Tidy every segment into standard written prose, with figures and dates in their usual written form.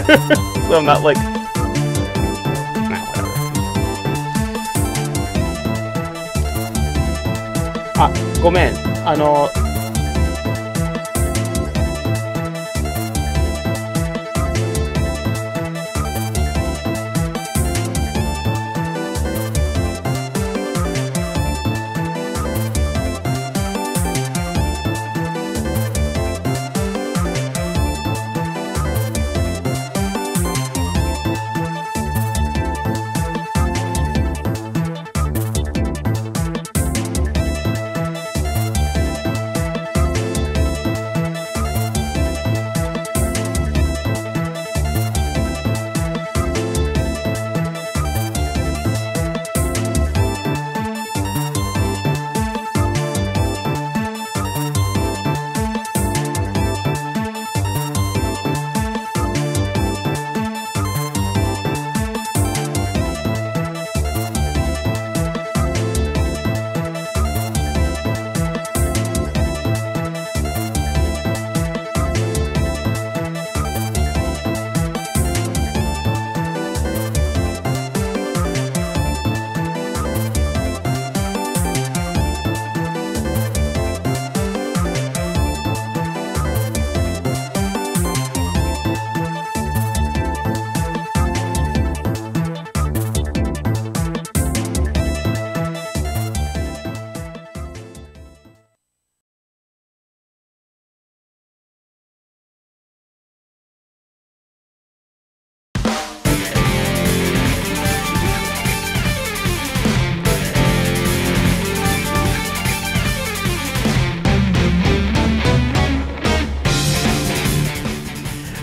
So I'm not like... Nah, whatever. Ah, ごめん。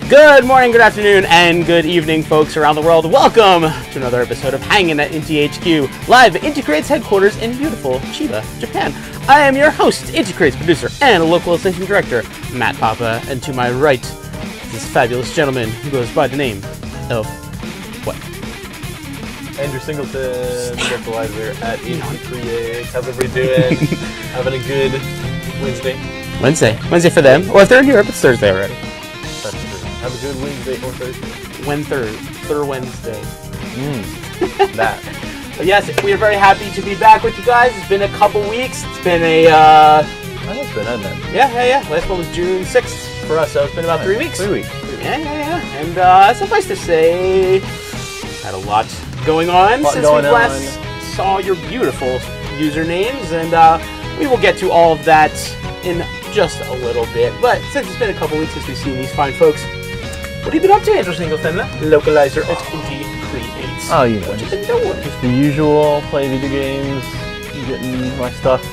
Good morning, good afternoon, and good evening, folks around the world. Welcome to another episode of Hangin at Inti HQ, live at Inti Creates headquarters in beautiful Chiba, Japan. I am your host, Inti Creates producer, and localization director, Matt Papa, and to my right, this fabulous gentleman who goes by the name of what? Andrew Singleton, localizer at Inti Creates. How's everybody doing? Having a good Wednesday. Wednesday for them, or if they're in Europe, it's Thursday already. That's true. Have a good Wednesday or Thursday. Third Wednesday. That. But yes, we are very happy to be back with you guys. It's been a couple weeks. It's been a It's been, hasn't it? Yeah. Last one was June 6th for us, so it's been about 3 weeks. 3 weeks. Yeah. And suffice to say, had a lot going on since we last saw your beautiful usernames, and we will get to all of that in just a little bit. But since it's been a couple weeks since we've seen these fine folks, what have you been up to, Andrew Singleton, localizer at Inti Creates? Oh, you know, what you been doing? just the usual, play video games, getting my stuff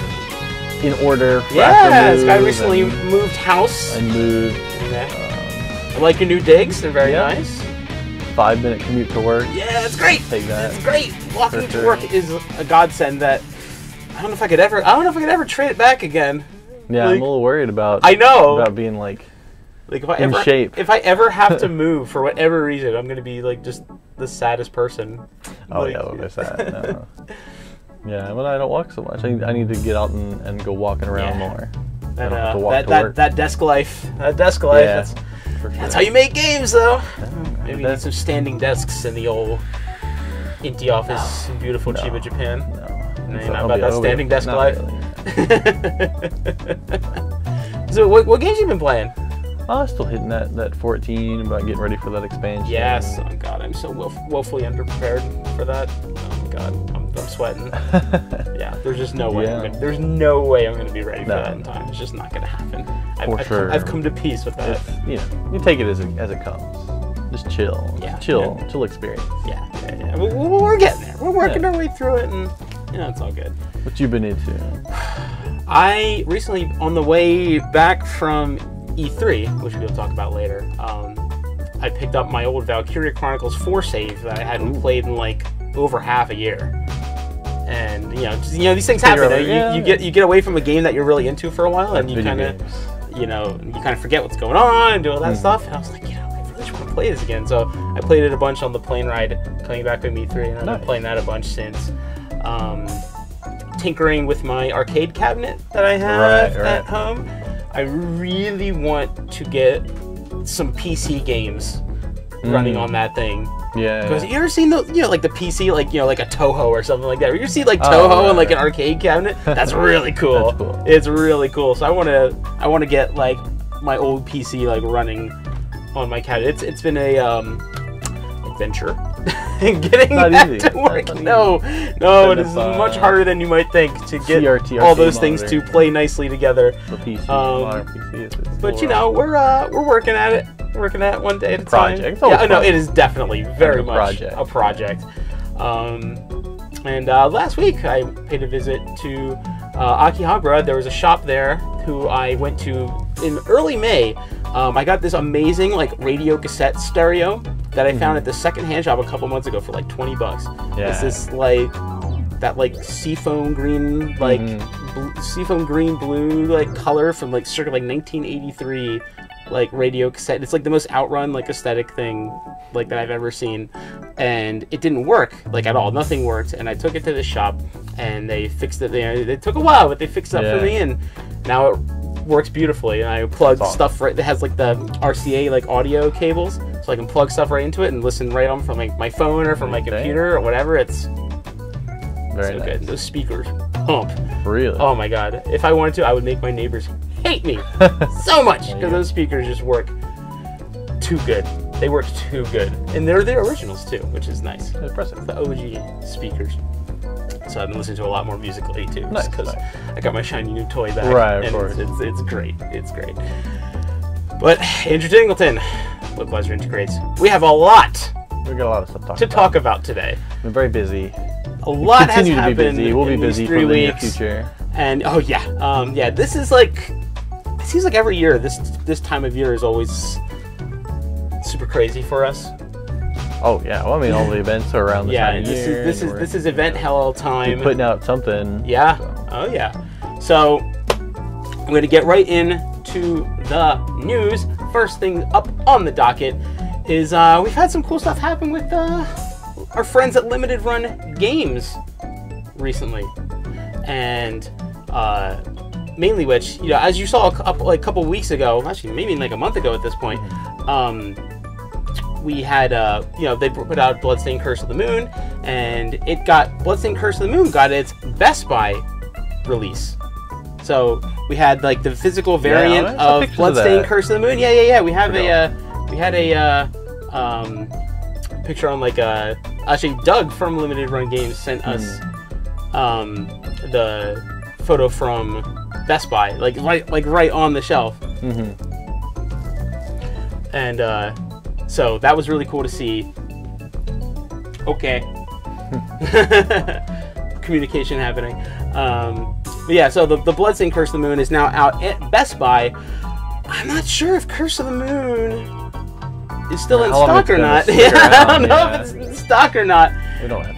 in order. Yeah, this guy recently moved house. I moved. Okay. I like your new digs, they're very nice. 5-minute commute to work. Yeah, that's great. Take that. It's great. Walking to work is a godsend that I don't know if I could ever trade it back again. Yeah, like, I'm a little worried about. I know. About being like if I in shape. If I ever have to move for whatever reason, I'm gonna be like just the saddest person. Oh like, yeah, well, there's that. No. Yeah, but I don't walk so much. I need to get out and go walking around more. I don't have to walk to work. That desk life. That desk life. Yeah, that's how you make games, though. Maybe need some standing desks in the old Inti office in beautiful Chiba, Japan. No, you're not about that standing desk life. Really. So, what games you been playing? Oh, still hitting that 14, about getting ready for that expansion. Yes. Oh God, I'm so woefully underprepared for that. Oh my God, I'm sweating. Yeah, there's just no way. There's no way I'm gonna be ready for that in time. It's just not gonna happen. I've come to peace with that. You take it as it comes. Just chill. Yeah. Chill experience. Yeah. We're getting there. We're working our way through it, and it's all good. What you been into? I recently, on the way back from E3, which we'll talk about later, I picked up my old Valkyria Chronicles 4 save that I hadn't played in like over half a year. And these things happen. You get away from a game that you're really into for a while, and you kind of forget what's going on and do all that stuff. And I was like, I really just want to play this again. So I played it a bunch on the plane ride coming back from E3, and I've been playing that a bunch since. Tinkering with my arcade cabinet that I have at home. I really want to get some PC games running on that thing. Yeah. Because you ever seen the, like the PC, like, like a Toho or something like that? Or you see like Toho in like an arcade cabinet? That's really cool. That's cool. It's really cool. So I want to get like my old PC like running on my cabinet. It's been a adventure getting that to work. No, it is much harder than you might think to get all those things to play nicely together. The PC, modern PC, but we're working at it. Working at it one day at a time. Yeah, no, it is definitely very much a project. And last week I paid a visit to Akihabara. There was a shop there who I went to in early May. I got this amazing like radio cassette stereo that I found at the secondhand shop a couple months ago for like $20. Yeah. It's this like that like seafoam green like seafoam green blue like color from like circa like 1983 like radio cassette. It's like the most outrun like aesthetic thing like that I've ever seen, and it didn't work like at all. Nothing worked, and I took it to the shop and they fixed it. It took a while, but they fixed it up for me, and now it works beautifully. And I plugged stuff right that has like the RCA like audio cables, so I can plug stuff right into it and listen right on from like my phone or from my computer or whatever. It's very so good. Those speakers pump. Really? Oh my god! If I wanted to, I would make my neighbors hate me so much because those speakers just work too good. They work too good, and they're the originals too, which is nice. Impressive. The OG speakers. So I've been listening to a lot more music lately too, because I got my shiny new toy back. Right, of and course. It's great. It's great. But Andrew Dingleton, with Pleasure Inti Creates, we have a lot. We got a lot of stuff to talk about today. We're very busy. A lot has Continue to be happened. busy. We'll be busy for the near future. And this is like, it seems like every year this time of year is always super crazy for us. Oh yeah, well I mean all the events are around the time of year. This is event hell time. Putting out something. Yeah. So. Oh yeah. So I'm going to get right into the news. First thing up on the docket is we've had some cool stuff happen with our friends at Limited Run Games recently, and mainly which, as you saw a couple weeks ago, actually maybe like a month ago at this point, we had they put out Bloodstained Curse of the Moon, and Bloodstained Curse of the Moon got its Best Buy release. So we had like the physical variant of Bloodstained Curse of the Moon. Yeah. We had a picture on like actually Doug from Limited Run Games sent us the photo from Best Buy, like right on the shelf. And so that was really cool to see. Okay. Communication happening. But yeah, so the Bloodstained Curse of the Moon is now out at Best Buy. I'm not sure if Curse of the Moon is still in stock or not. I don't know if it's in stock or not.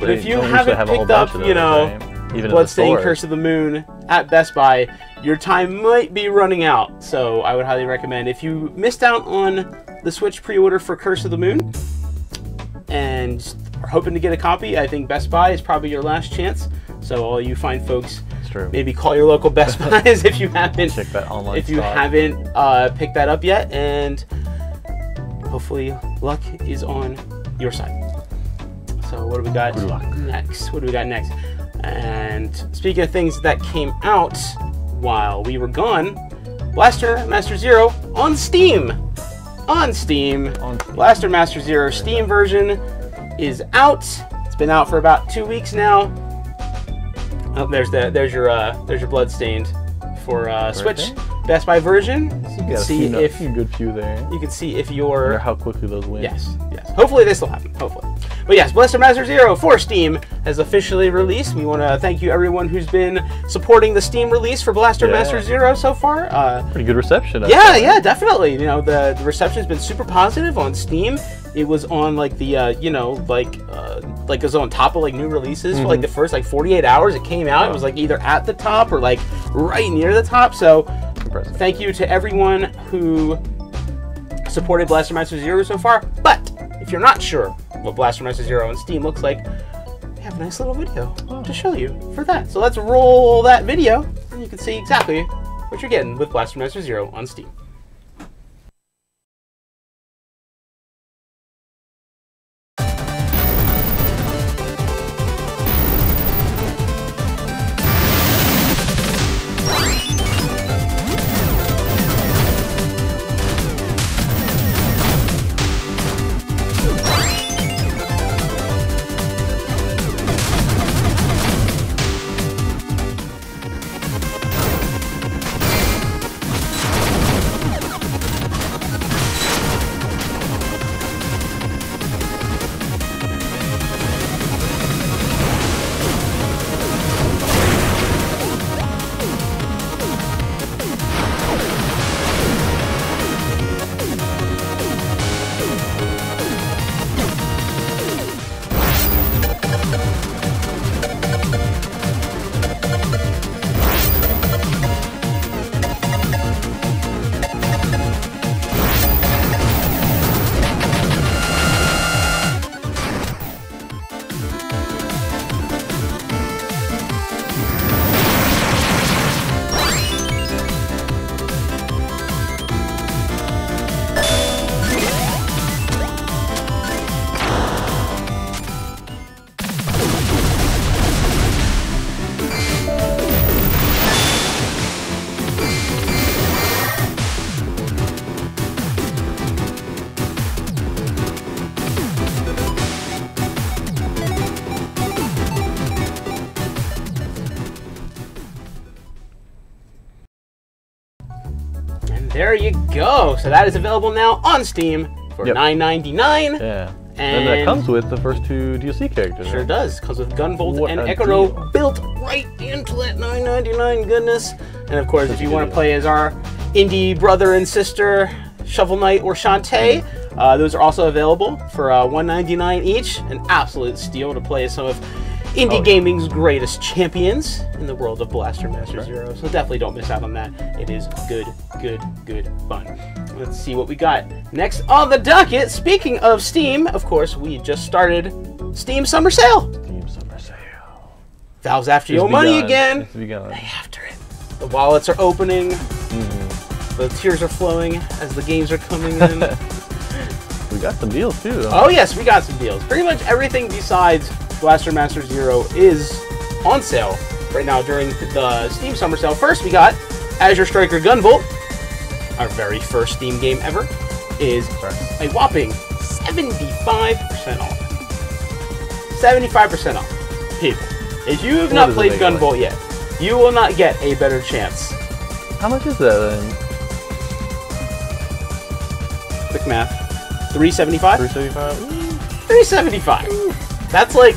But if you haven't picked up, Bloodstained Curse of the Moon at Best Buy, your time might be running out. So I would highly recommend, if you missed out on the Switch pre-order for Curse of the Moon and are hoping to get a copy, I think Best Buy is probably your last chance. So all you fine folks, maybe call your local Best Buys if you haven't check that online haven't picked that up yet, and hopefully luck is on your side. So what do we got next? What do we got next? And speaking of things that came out while we were gone, Blaster Master Zero on Steam. Blaster Master Zero Steam version is out. It's been out for about 2 weeks now. Oh, there's your Bloodstained for Switch Best Buy version. So you can see if good few there. You can see if you're how quickly those win. Yes. Hopefully this will happen. Hopefully. But yes, Blaster Master Zero for Steam has officially released. We want to thank you everyone who's been supporting the Steam release for Blaster Master Zero so far. Pretty good reception. Yeah, definitely. The reception has been super positive on Steam. It was on like the like it was on top of like new releases for like the first like 48 hours it came out. It was like either at the top or like right near the top. So thank you to everyone who supported Blaster Master Zero so far. But if you're not sure what Blaster Master Zero on Steam looks like, we have a nice little video to show you for that. So let's roll that video and you can see exactly what you're getting with Blaster Master Zero on Steam. There you go. So that is available now on Steam for $9.99. Yeah. And that comes with the first 2 DLC characters. Sure does. Comes with Gunvolt What and a Ekoro deal. built right into that $9.99 goodness. And of course, if you want to play as our indie brother and sister, Shovel Knight or Shantae, those are also available for $1.99 each. An absolute steal to play as some of indie gaming's greatest champions in the world of Blaster Master Zero. So definitely don't miss out on that. It is good, good, good fun. Let's see what we got next on the docket. Speaking of Steam, of course, we just started Steam Summer Sale. Steam Summer Sale. Valve's after your money again. It's begun. They after it. The wallets are opening. The tears are flowing as the games are coming in. We got some deals too, though. Oh yes, we got some deals. Pretty much everything besides Blaster Master Zero is on sale right now during the Steam Summer Sale. First, we got Azure Striker Gunvolt. Our very first Steam game ever is a whopping 75% off. 75% off. People, if you have not played Gunvolt yet, you will not get a better chance. How much is that then? Quick math. $3.75? $3.75? $3.75. That's like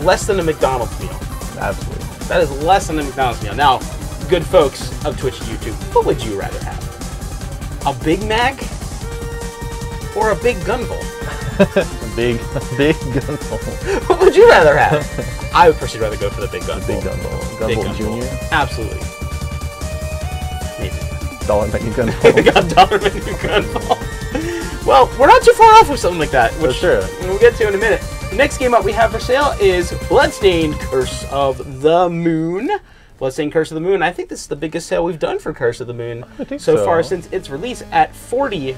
less than a McDonald's meal. Absolutely. That is less than a McDonald's meal. Now, good folks of Twitch and YouTube, what would you rather have? A Big Mac or a Big Gunvolt? a big Gunvolt. What would you rather have? I would personally rather go for the Big Gunvolt. Big Gunvolt. Gunvolt Jr.? Absolutely. Maybe. Dollar menu Gunvolt. We got dollar menu Gunvolt. Well, we're not too far off with something like that, which we'll get to in a minute. The next game up we have for sale is Bloodstained Curse of the Moon. Bloodstained Curse of the Moon. I think this is the biggest sale we've done for Curse of the Moon so far since its release at 40%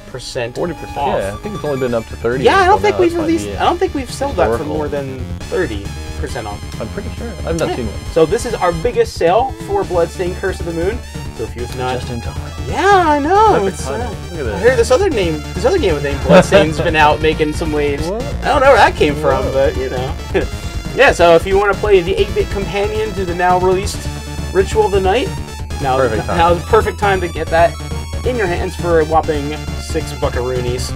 40%. off. Yeah, I think it's only been up to 30. Yeah, I don't think we've released. I don't think we've sold that for more than 30% off. I'm pretty sure. I've not seen one. So this is our biggest sale for Bloodstained Curse of the Moon. So if you've not, just in time. Yeah, I know. It's, Look at that. I hear this other game with name Bloodstained's been out making some waves. What? I don't know where that came from, but you know. Yeah. So if you want to play the 8-bit companion to the now released Ritual of the Night, now's the perfect time to get that in your hands for a whopping $6 buckaroonies.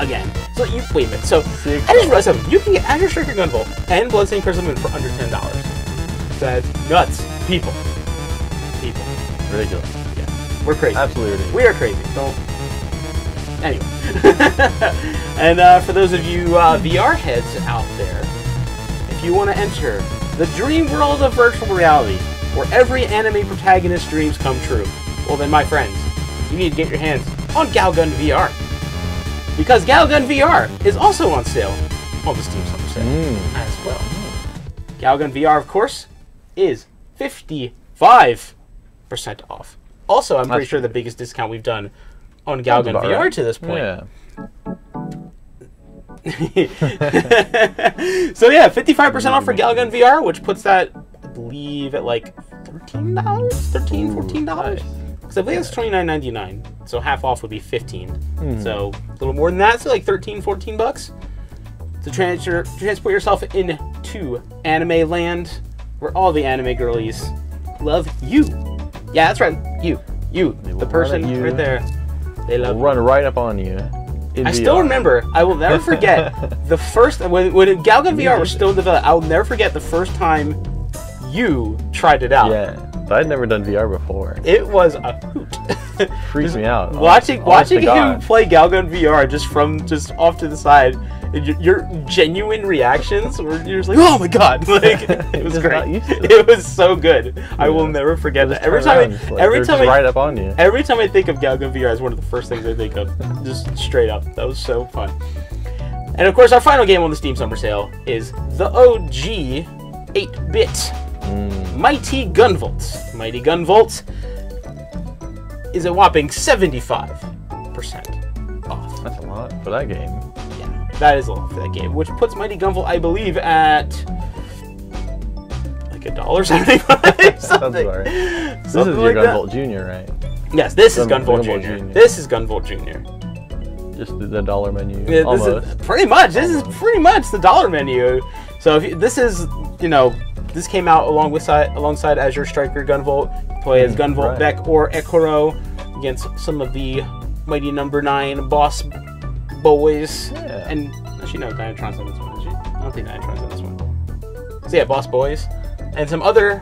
Again. So you wait a minute. So I just realized something. You can get Azure Striker Gunvolt and Bloodstained Curse of the Moon for under $10. That's nuts, people. Ridiculous. Yeah, we're crazy. Absolutely ridiculous. We are crazy. Don't. Anyway. And for those of you VR heads out there, if you want to enter the dream world of virtual reality, where every anime protagonist's dreams come true, well then, my friends, you need to get your hands on Galgun VR. Because Galgun VR is also on sale on the Steam Summer Sale as well. Galgun VR, of course, is 55% off. Also, I'm pretty sure the biggest discount we've done on Galgun VR to this point. Yeah. So yeah, 55% off for Galgun VR, which puts that, I believe, at like $13? $14? Because I believe it's $29.99. So half off would be $15. So a little more than that, so like $13-14 to transport yourself into anime land, where all the anime girlies love you. Yeah, that's right. You, the person right there. They love run right up on you. I still remember. I will never forget the first when Galgun VR was still in development. I will never forget the first time you tried it out. Yeah, but I'd never done VR before. It was a hoot. Freaks me out. Watching you play Galgun VR just off to the side. Your genuine reactions were just like, oh my god, like it was great. It was so good. Yeah. I will never forget that. Every time right up on you. Every time I think of Galgun VR, is one of the first things I think of. Just straight up, that was so fun. And of course, our final game on the Steam Summer Sale is the OG 8-bit Mighty Gunvolt. Mighty Gunvolt is a whopping 75% off. That's a lot for that game. That is a lot for that game, which puts Mighty Gunvolt, I believe, at like $1.75 something. This is your Gunvolt Jr., right? Yes, this is Gunvolt Jr. This is Gunvolt Jr. Just the dollar menu. Yeah, almost. This is pretty much the dollar menu. So if this is, this came out alongside Azure Striker Gunvolt. Play as Gunvolt Beck or Ekoro. against some of the mighty number 9 boss boys. Yeah. And actually, no, Dynatron's in this one, is she? I don't think Dynatron's in this one. So yeah, boss boys. And some other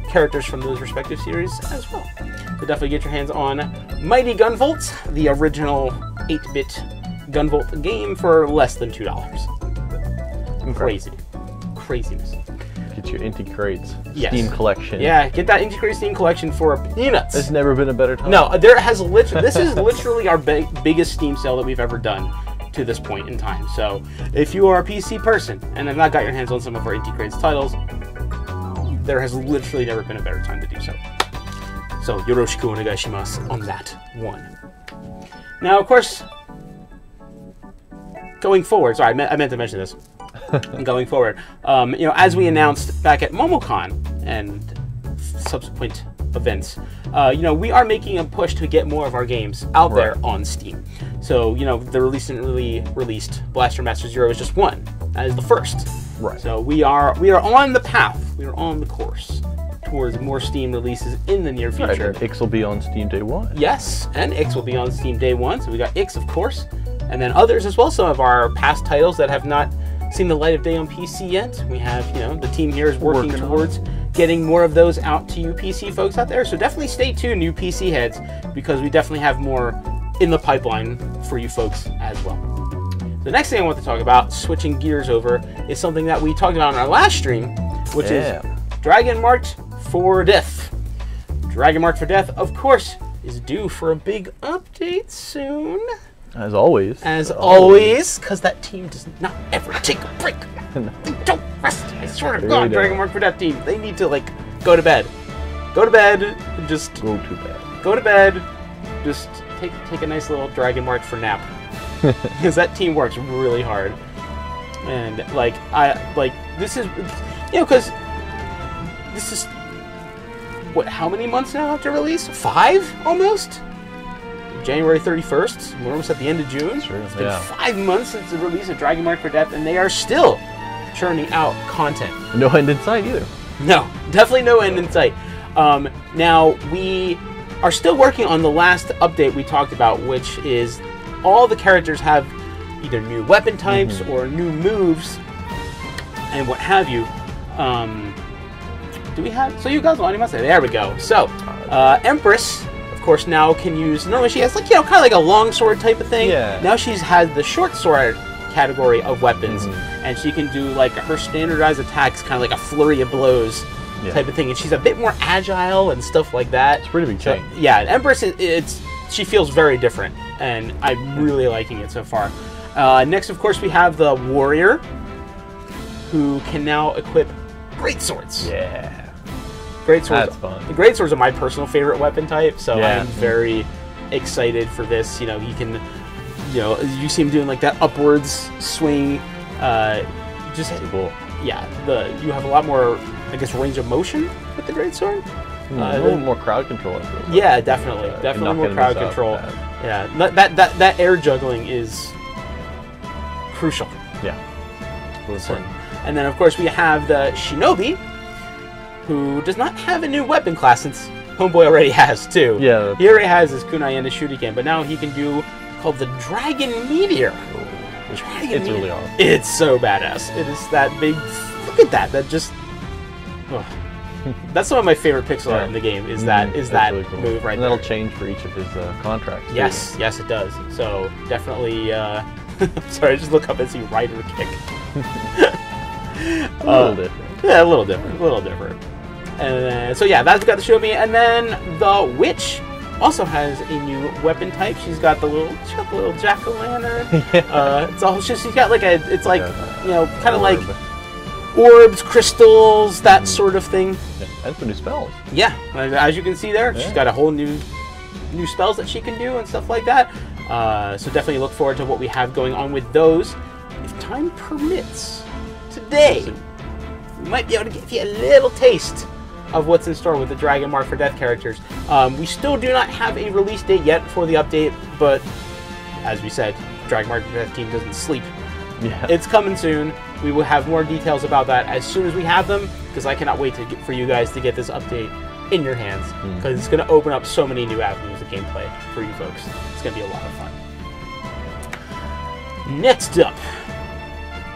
characters from those respective series as well. So definitely get your hands on Mighty Gunvolt, the original 8-bit Gunvolt game, for less than $2. Crazy. Craziness. Get your Inti Creates Yes. Steam collection. Yeah, get that Inti Creates Steam collection for peanuts. There's never been a better time. No, there has literally. This is literally our biggest Steam sale that we've ever done to this point in time. So, if you are a PC person and have not got your hands on some of our Inti Creates titles, there has literally never been a better time to do so. So, yoroshiku onegaishimasu on that one. Now, of course, going forward. Sorry, I meant to mention this. Going forward, you know, as we announced back at MomoCon and subsequent events, you know, we are making a push to get more of our games out there on Steam. So, you know, the recently released Blaster Master Zero is just one. That is the first. Right. So we are on the path. We are on the course towards more Steam releases in the near future. Right, and Ix will be on Steam day one. Yes, and Ix will be on Steam day one. So we got Ix, of course, and then others as well. Some of our past titles that have not seen the light of day on PC yet. We have, you know, the team here is working towards getting more of those out to you PC folks out there. So definitely stay tuned, you PC heads, because we definitely have more in the pipeline for you folks as well. The next thing I want to talk about, switching gears over, is something that we talked about on our last stream, which is Dragon Marked for Death. Dragon Marked for Death, of course, is due for a big update soon. As always. As always, because that team does not ever take a break. They don't rest. I swear to God, Dragon Marked for Death team, they need to, like, go to bed. Go to bed and just... Go to bed. Go to bed. Just take a nice little Dragon Marked for nap. Because that team works really hard. And, this is... You know, because this is... What, how many months now after release? 5, almost? January 31st. We're almost at the end of June. Sure, it's been 5 months since the release of Dragon Marked for Death, and they are still churning out content. No end in sight either. No, definitely no end in sight. Now, we are still working on the last update we talked about, which is all the characters have either new weapon types or new moves and what have you. Do we have... So you guys want to say, there we go. So, Empress... Of course, now can use... Normally she has, like, you know, kind of like a long sword type of thing. Yeah. Now she's had the short sword category of weapons, and she can do, like, her standardized attacks, kind of like a flurry of blows type of thing. And she's a bit more agile and stuff like that. It's a pretty big change. Yeah, Empress, she feels very different, and I'm really liking it so far. Next, of course, we have the Warrior, who can now equip great swords. Yeah. Great swords. That's fun. The great swords are my personal favorite weapon type, so Yeah. I'm very excited for this. You know, he can, you know, you see him doing like that upwards swing. Just cool. Yeah, you have a lot more, I guess, range of motion with the great sword. A little more crowd control. I feel like. Yeah, definitely, definitely more crowd control. Yeah, that air juggling is crucial. Yeah. And then, of course, we have the Shinobi, who does not have a new weapon class since Homeboy already has two. Yeah. He already has his kunai and his shuriken, but now he can do called the Dragon Meteor. It's really awesome. It's so badass. It is that big. Look at that. That just. Oh. That's some of my favorite pixel art in the game. Is that really cool. Move right and there. that'll change for each of his contracts. Yes, too. yes, it does. So definitely. Sorry, I just look up and see Rider Kick. A little different. Yeah, a little different. And so yeah, that's got the Shinobi, and then the Witch also has a new weapon type. She's got the little jack-o'-lantern. It's all she's got like it's like you know, kind of like orbs, crystals, that sort of thing. Yeah, and some new spells. Yeah, as you can see there, she's got a whole new spells that she can do and stuff like that. So definitely look forward to what we have going on with those. If time permits, today we might be able to give you a little taste of what's in store with the Dragon Marked for Death characters. We still do not have a release date yet for the update, but as we said, Dragon Marked for Death team doesn't sleep. Yeah. It's coming soon. We will have more details about that as soon as we have them, because I cannot wait for you guys to get this update in your hands, because it's going to open up so many new avenues of gameplay for you folks. It's going to be a lot of fun. Next up,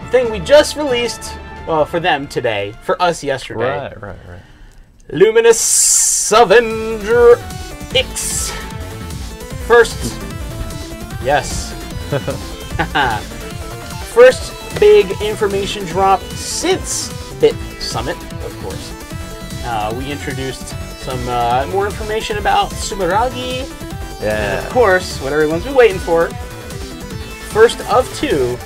the thing we just released, well, for them today, for us yesterday. Right. Luminous Avenger X. First, yes. First big information drop since Bit Summit, of course. We introduced some more information about Sumeragi. Yeah. And of course, what everyone's been waiting for. First of two.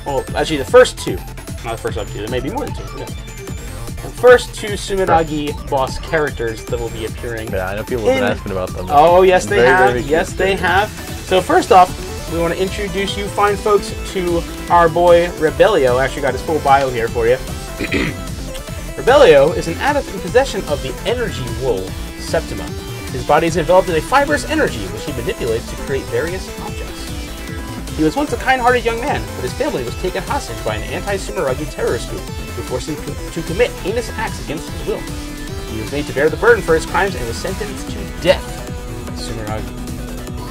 Well, actually, the first two. Not the first of two. There may be more than two. The first two Sumeragi boss characters that will be appearing. Yeah, I know people have been asking about them. Oh, yes, they have. Yes, they have. So first off, we want to introduce you fine folks to our boy Rebelio. I actually got his full bio here for you. Rebelio is an adept in possession of the energy wool, Septima. His body is enveloped in a fibrous energy, which he manipulates to create various objects. He was once a kind-hearted young man, but his family was taken hostage by an anti-Sumeragi terrorist group who forced him to commit heinous acts against his will. He was made to bear the burden for his crimes and was sentenced to death by Sumeragi.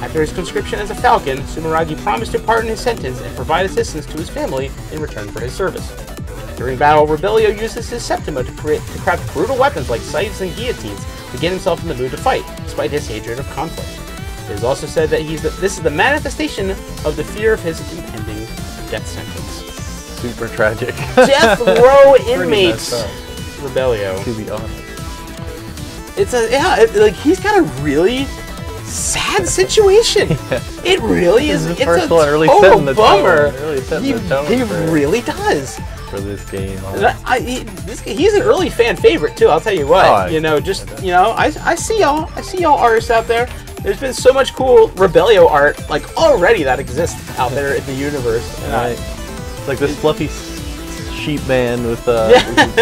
After his conscription as a Falcon, Sumeragi promised to pardon his sentence and provide assistance to his family in return for his service. During battle, Rebelio uses his Septima to craft brutal weapons like scythes and guillotines to get himself in the mood to fight, despite his hatred of conflict. It is also said that this is the manifestation of the fear of his impending death sentence. Super tragic. Death row inmate Rebelio. To be honest. Like he's got a really sad situation. Yeah. It really is. It's a really total bummer. He really does. For this game. He's an early fan favorite too. I'll tell you what. I see y'all artists out there. There's been so much cool Rebelio art like already that exists out there in the universe. Right. Like this fluffy sheep man with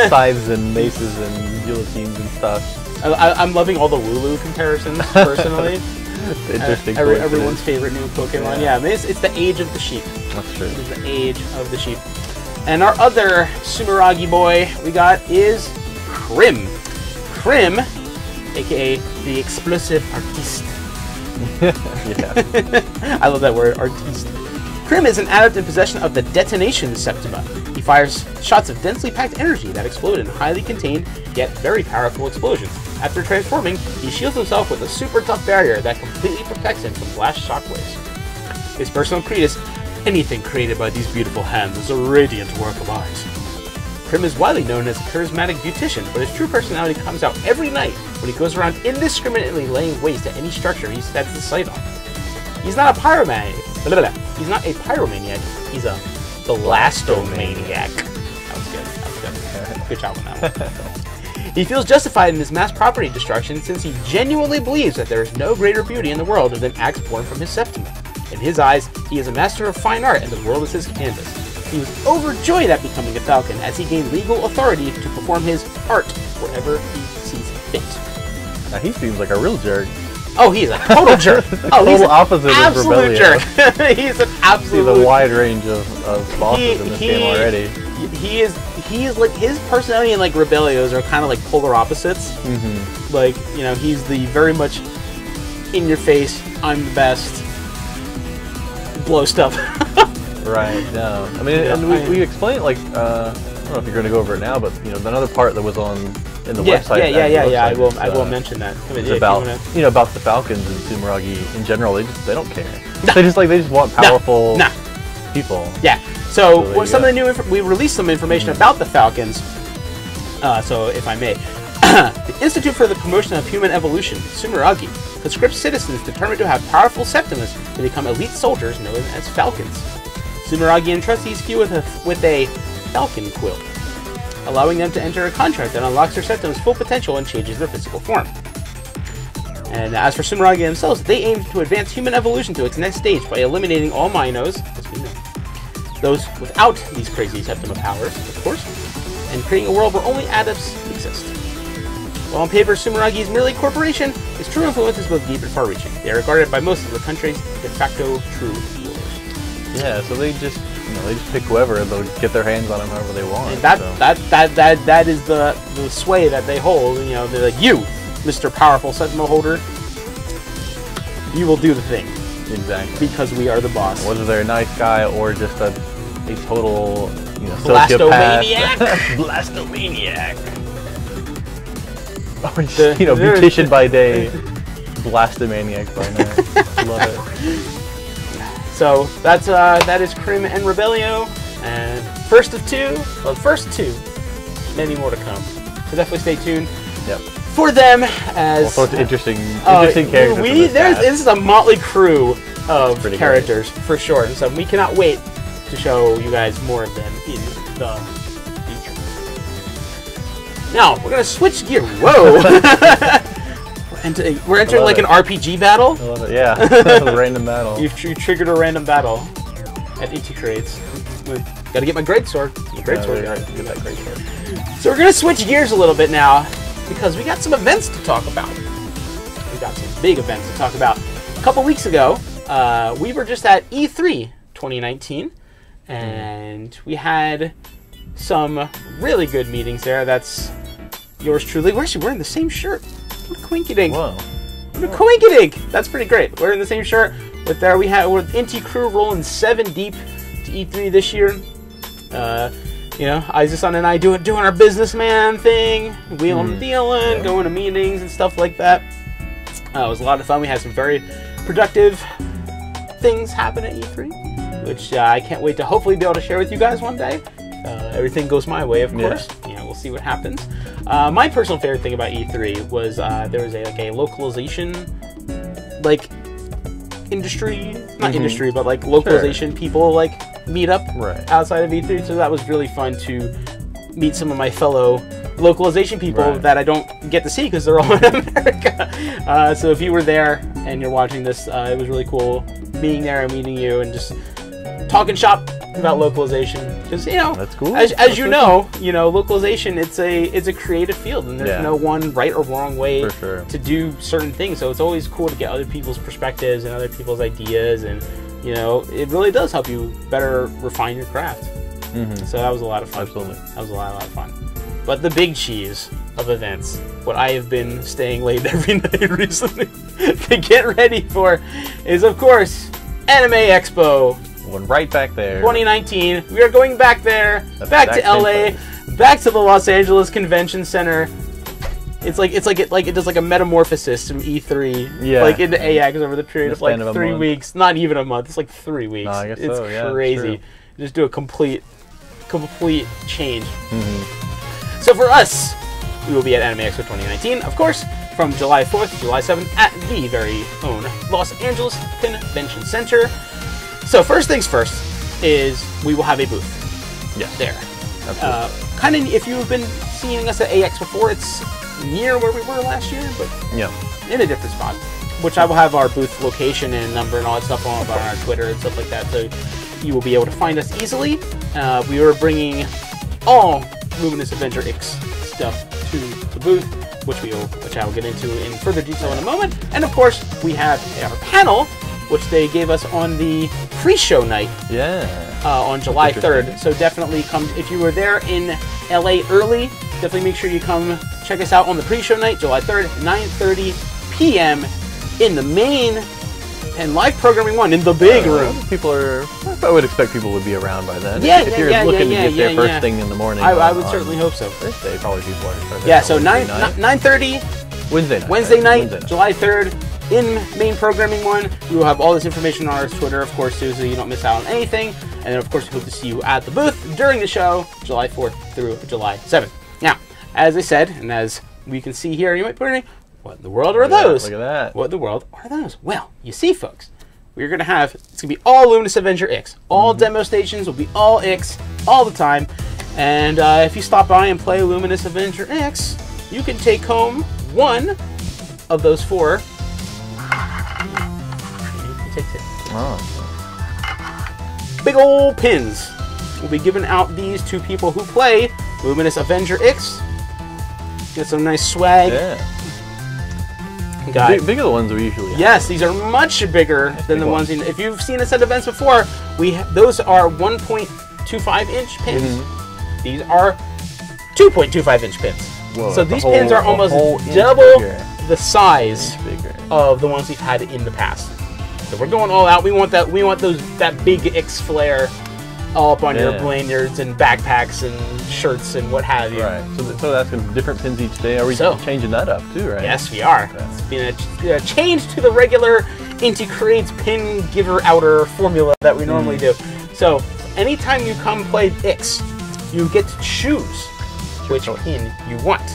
scythes and maces and guillotines and stuff. I'm loving all the Wooloo comparisons personally. Interesting. Everyone's favorite new Pokemon. Yeah, I mean, it's the age of the sheep. That's true. It's the age of the sheep. And our other Sumeragi boy we got is Krim. Krim, aka the explosive artiste. Yeah. I love that word, artiste. Krim is an adept in possession of the detonation Septima. He fires shots of densely packed energy that explode in highly contained, yet very powerful explosions. After transforming, he shields himself with a super tough barrier that completely protects him from blast shockwaves. His personal creed is, anything created by these beautiful hands is a radiant work of art. Krim is widely known as a charismatic beautician, but his true personality comes out every night when he goes around indiscriminately laying waste to any structure he sets his sight on. He's not a pyromaniac. He's not a pyromaniac. He's a blastomaniac. That was good. Good job on that one. He feels justified in his mass property destruction since he genuinely believes that there is no greater beauty in the world than acts born from his Septima. In his eyes, he is a master of fine art and the world is his canvas. He was overjoyed at becoming a Falcon as he gained legal authority to perform his art wherever he sees fit. Now he seems like a real jerk. Oh, he's a total jerk. Oh, he's total opposite of absolute jerk. He's an absolute. See the wide range of bosses in this game already. He is like his personality and like Rebelio's are kind of like polar opposites. Mm-hmm. Like he's the very much in your face. I'm the best. Blow stuff. Right. No. I mean, and we explained like I don't know if you're going to go over it now, but another part that was in the website. Yeah. I will mention that. It's about about the Falcons and Sumeragi in general. They don't care. They just want powerful people. Yeah. So some of the new we released some information about the Falcons. So if I may, the Institute for the Promotion of Human Evolution, Sumeragi, conscripts citizens determined to have powerful Septimas to become elite soldiers known as Falcons. Sumeragi entrusts these few with a Falcon quill, allowing them to enter a contract that unlocks their Septima's full potential and changes their physical form. And as for Sumeragi themselves, they aim to advance human evolution to its next stage by eliminating all Minos, as we know, those without these crazy Septima powers, of course, and creating a world where only adepts exist. While on paper Sumeragi is merely a corporation, its true influence is both deep and far-reaching. They are regarded by most of the country's de facto true rulers. Yeah, so they just pick whoever and they'll get their hands on them however they want. And that is the sway that they hold. They're like, you Mr. Powerful Sentinel Holder, you will do the thing. Exactly. Because we are the boss. Whether they're a nice guy or just a total, Blastomaniac. Blastomaniac. Or just, beautician by day, Blastomaniac by night. Love it. So that is Crim and Rebellio, and first of two, many more to come. So definitely stay tuned. Yep. For them, as all sorts of interesting characters. This is a motley crew of characters for sure, and so we cannot wait to show you guys more of them in the future. Now we're gonna switch gear. Whoa! We're entering like an RPG battle. I love it. Yeah, a random battle. You triggered a random battle at Inti Creates. Gotta get my greatsword. Get that greatsword. So we're gonna switch gears a little bit now, because we got some events to talk about. We got some big events to talk about. A couple weeks ago, we were just at E3 2019, and we had some really good meetings there. That's yours truly. We're actually wearing the same shirt. What a coinkydink. Whoa. What a coinkydink. That's pretty great. We're in the same shirt. With there, we're Inti crew rolling 7 deep to E3 this year. Aizusan and I doing our businessman thing, wheeling and dealing, going to meetings and stuff like that. It was a lot of fun. We had some very productive things happen at E3, which I can't wait to hopefully be able to share with you guys one day. Everything goes my way, of course. We'll see what happens. My personal favorite thing about E3 was there was a localization industry, not industry, but localization people meet up outside of E3. So that was really fun to meet some of my fellow localization people that I don't get to see because they're all in America. So if you were there and you're watching this, it was really cool being there and meeting you and just talking shop about localization, because that's cool. As you know, localization it's a creative field, and there's no one right or wrong way to do certain things. So it's always cool to get other people's perspectives and other people's ideas, and it really does help you better refine your craft. So that was a lot of fun. Absolutely, that was a lot of fun. But the big cheese of events, what I have been staying late every night recently to get ready for, is of course Anime Expo. Going right back there. 2019. We are going back there, back to LA, back to the Los Angeles Convention Center. It does a metamorphosis from E3, into AX over the period of 3 weeks. Not even a month. It's 3 weeks. No, I guess it's so, crazy. Just do a complete change. So for us, we will be at Anime Expo 2019, of course, from July 4th to July 7th at the very own Los Angeles Convention Center. So first things first is we will have a booth. There. Absolutely. If you've been seeing us at AX before, it's near where we were last year, but in a different spot. Which I will have our booth location and number and all that stuff on our Twitter and stuff like that, so you will be able to find us easily. We are bringing all Luminous Avenger X stuff to the booth, which I will get into in further detail in a moment. And of course, we have our panel, which they gave us on the pre-show night on July 3rd. So definitely come, if you were there in LA early, definitely make sure you come check us out on the pre-show night, July 3rd, 9:30 p.m. in the main and live programming one in the big room. I would expect people would be around by then. If you're looking to get there first thing in the morning. I would certainly hope so. Thursday, probably people are. Yeah, so 9:30 Wednesday night, July 3rd. In main programming one, we will have all this information on our Twitter, of course, too, so you don't miss out on anything. And then, of course, we hope to see you at the booth during the show, July 4th through July 7th. Now, as I said, and as we can see here, you might be wondering, what in the world are those? Look at that. What in the world are those? Well, you see, folks, we're going to have, it's going to be all Luminous Avenger X. All demo stations will be all X all the time. And if you stop by and play Luminous Avenger X, you can take home one of those 4. Big old pins. We'll be giving out these to people who play Luminous Avenger X. Get some nice swag. Bigger than the ones we usually have. Yes, these are much bigger than the ones. If you've seen us at events before, those are 1.25-inch pins. These are 2.25-inch pins. Whoa, So these pins are almost double the size of the ones we've had in the past. So we're going all out. We want that. We want that big X flare all up on your lanyards and backpacks and shirts and what have you. Right. So that's going to be different pins each day. Are we changing that up too, right? Yes, we are. It's been a change to the regular Inti Creates pin giver outer formula that we normally do. So anytime you come play X, you get to choose which pin you want.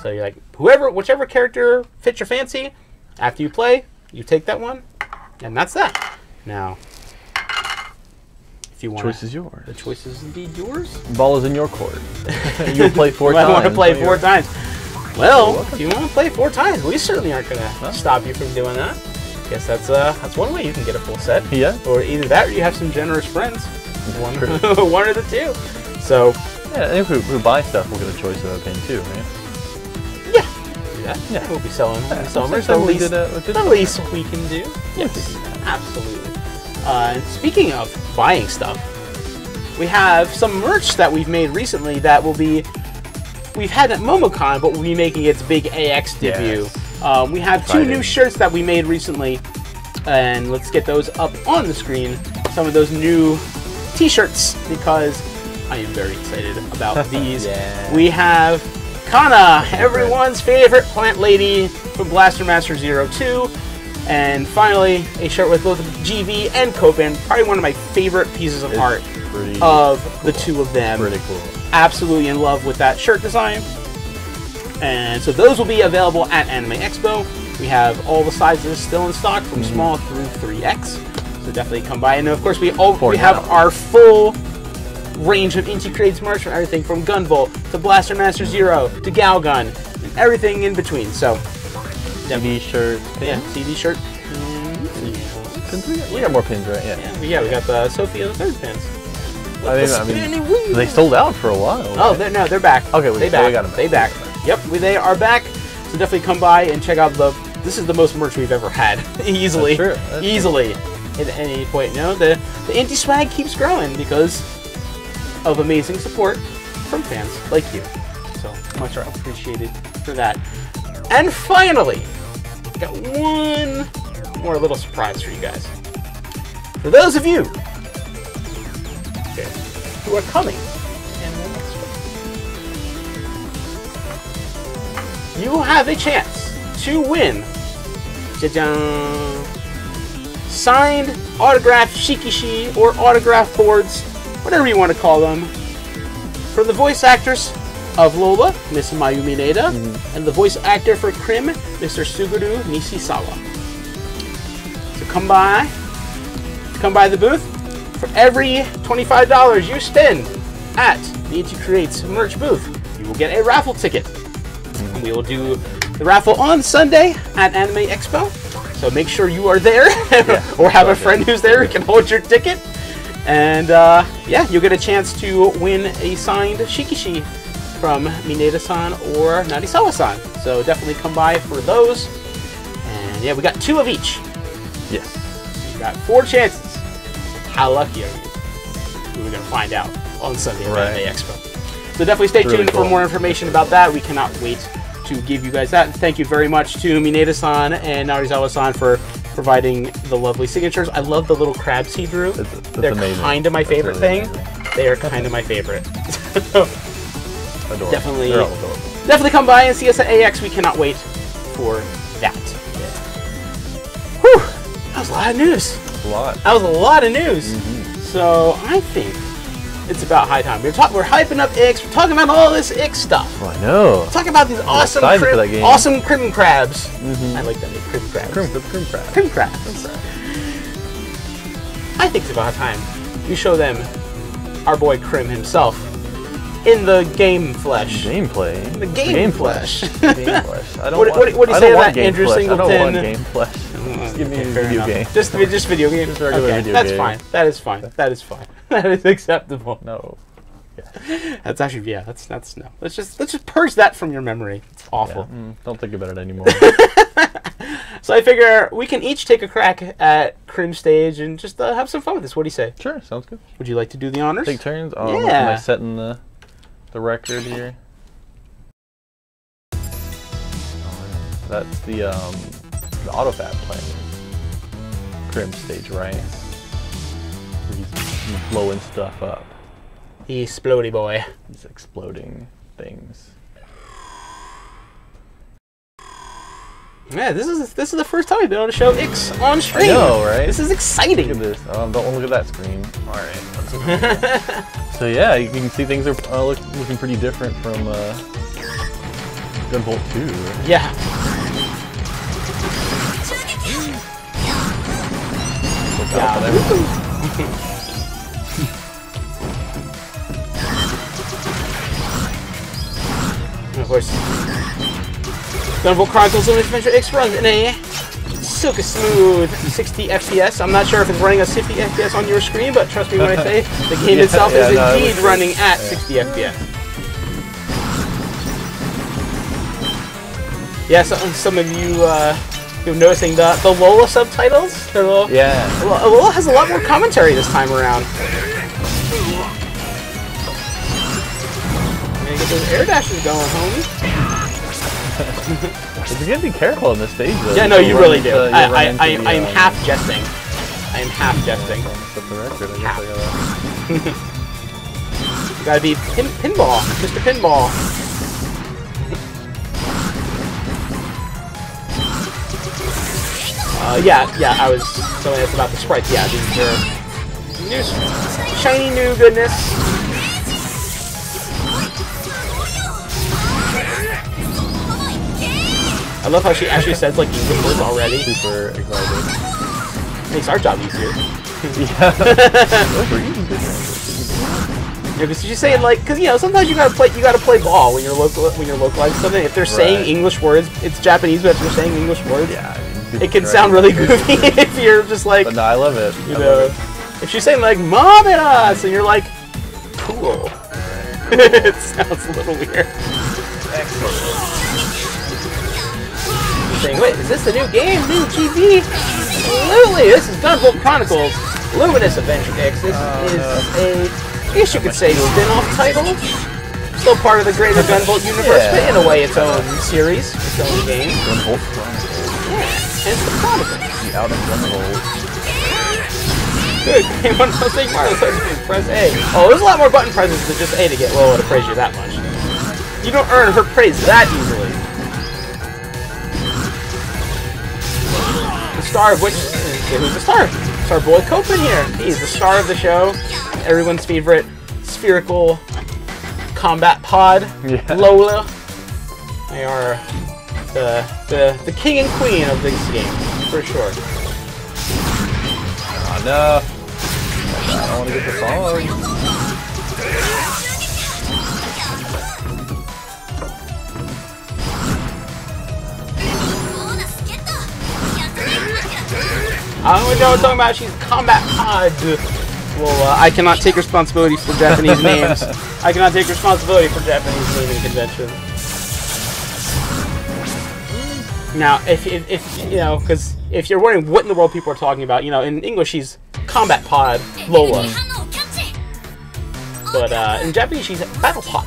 So you're like, whichever character fits your fancy, after you play, you take that one, and that's that. Now, if you want, choice is yours. The choice is indeed yours. Ball is in your court. You'll play 4 times. I want to play 4 times. Well, if you want to play 4 times, we certainly aren't going to stop you from doing that. Guess that's one way you can get a full set. Yeah. Or either that, or you have some generous friends. One or the two. So. Yeah, and if we buy stuff, we'll get a choice of a pin too, right? Yeah, we'll be selling. That's the least we can do. Yes, absolutely. And speaking of buying stuff, we have some merch that we've made recently that will be. We've had at MomoCon, but we'll be making its big AX debut. Yes. We have 2 new shirts that we made recently, and let's get those up on the screen. Some of those new T-shirts, because I am very excited about these. We have Kana, everyone's favorite plant lady from Blaster Master 02. And finally, a shirt with both GV and Copen. Probably one of my favorite pieces of art of the 2 of them. Pretty cool. Absolutely in love with that shirt design. And so those will be available at Anime Expo. We have all the sizes still in stock from small through 3X. So definitely come by. And of course, we have our full range of Inti Creates merch from everything from Gunvolt to Blaster Master 0 to Galgun and everything in between. So CD shirt, CD shirt. We got more pins, right? Yeah, we got the Sophia the Third pins. I mean, they sold out for a while. Oh, right? They're back. Okay, they got them. They back. Yep, they are back. So definitely come by and check out this is the most merch we've ever had, easily. That's easily. True. At any point, the Inti swag keeps growing because of amazing support from fans like you. So much appreciated for that. And finally, got one more little surprise for you guys. For those of you who are coming, you have a chance to win signed autographed shikishi or autograph boards, whatever you want to call them, from the voice actors of Lola, Miss Mayumi Neda, and the voice actor for Krim, Mr. Suguru Nishisawa. So come by the booth. For every $25 you spend at the Inti Creates merch booth, you will get a raffle ticket. And we will do the raffle on Sunday at Anime Expo. So make sure you are there, or have a friend who's there who can hold your ticket. And you'll get a chance to win a signed shikishi from Mineta-san or Narisawa-san. So definitely come by for those. And we got 2 of each. Yes. You got 4 chances. How lucky are you? We're going to find out on Sunday at Anime Expo. So definitely stay tuned for more information about that. We cannot wait to give you guys that. And thank you very much to Mineta-san and Narisawa-san for providing the lovely signatures. I love the little crabs he drew. They're kind of my favorite thing. They are kind of my favorite. Definitely come by and see us at AX. We cannot wait for that. Whew! That was a lot of news. That was a lot of news. So I think it's about high time. We're hyping up Ix. We're talking about all this Ix stuff. Oh, I know. We're talking about these awesome crim crabs. I like that name, crim crabs. Crim crabs. I think it's about time we show them our boy Krim himself in the game flesh. Gameplay. The game flesh. Game flesh. What do you say to that, Andrew Singleton? I don't want game flesh. Just give me a video game. Just video game? Just regular video game. That's fine. That is fine. That is fine. That is acceptable. No. That's actually, that's no. Let's just purge that from your memory. It's awful. Don't think about it anymore. So I figure we can each take a crack at Krim stage and just have some fun with this. What do you say? Sure, sounds good. Would you like to do the honors? Take turns? Am I setting the record here? That's the AutoFab playing Crim stage, right? Where he's blowing stuff up. The explodey boy. He's exploding things. Yeah, this is the first time we've been on a show X on stream. I know, right? This is exciting. Look at this. Don't look at that screen. All right. So yeah, you can see things are looking pretty different from Gunvolt 2. Yeah. And of course, Gunvolt Chronicles Luminous Avenger X runs in a silky smooth 60 FPS. I'm not sure if it's running a 60 FPS on your screen, but trust me when I say the game itself is indeed running at 60 FPS. Yeah, so, some of you you're noticing the Lola subtitles. Lola has a lot more commentary this time around. Gonna get those air dashes going, homie. You gotta be careful on this stage, though. Yeah, no, you really do. I am half jesting. I am half jesting. Set the record, I guess I You gotta be pinball, Mr. Pinball. Yeah, I was telling us about the sprites. Yeah, these are new, shiny new goodness. I love how she actually says like English words already. Super excited. Makes our job easier. Yeah. Yeah, because she's saying like, because you know sometimes you gotta play ball when you're localizing something. If they're saying English words, it's Japanese, but if they're saying English words, yeah, it can sound really goofy if you're just like. But no, I love it. You know, if she's saying like "mom and us," and you're like, "Cool," it sounds a little weird. Excellent. Saying, wait, is this the new game? New TV? Absolutely! This is Gunvolt Chronicles Luminous Avenger X. This is a, I guess you could say, spin-off title. Still part of the greater Gunvolt universe, but in a way its own series, its own game. Gunvolt Chronicles. Yeah, and it's the Chronicles. The out of Gunvolt. Good. One of those things Mario says, press A. Oh, there's a lot more button presses than just A to get Lola to praise you that much. You don't earn her praise that easily. Star of which, who's the star? Star Boy Copen here. He's the star of the show. Everyone's favorite spherical combat pod, Lola. They are the king and queen of these games, for sure. Oh no. I don't want to get the song. I don't know what I'm talking about. She's combat pod. Well, I cannot take responsibility for Japanese names. I cannot take responsibility for Japanese naming convention. Now, if you know, because if you're wondering what in the world people are talking about, you know, in English she's combat pod Lola, but in Japanese she's battle pot.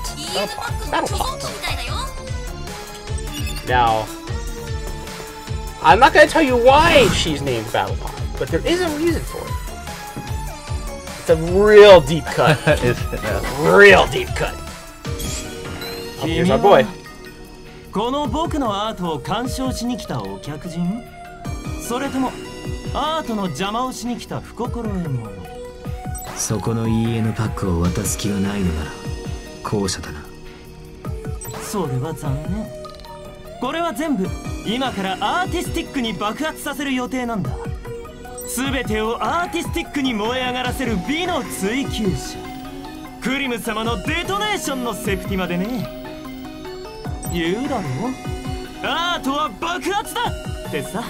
Battle pot. Now. I'm not going to tell you why she's named Battle Pod, but there is a reason for it. It's a real deep cut. Real deep cut. Oh, here's our boy. この僕のアートを鑑賞しに来たお客人？それともアートの邪魔をしに来た不心得者？そこの EN パックを渡す気がないのなら後者だな。それは残念。これは全部今からアーティスティックに爆発させる予定なんだ。全てをアーティスティックに燃え上がらせる美の追求者クリム様のデトネーションのセプティマでね。言うだろう、アートは爆発だってさ。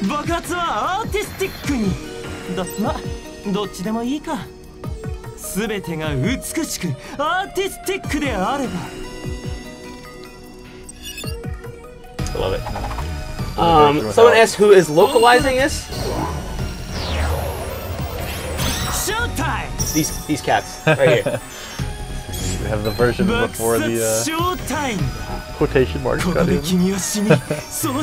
爆発はアーティスティックにだ。ま、どっちでもいいか。全てが美しくアーティスティックであれば。I love it. Someone asked who is localizing this? Showtime! These cats right here. We have the version before the Showtime! quotation marks cut in. So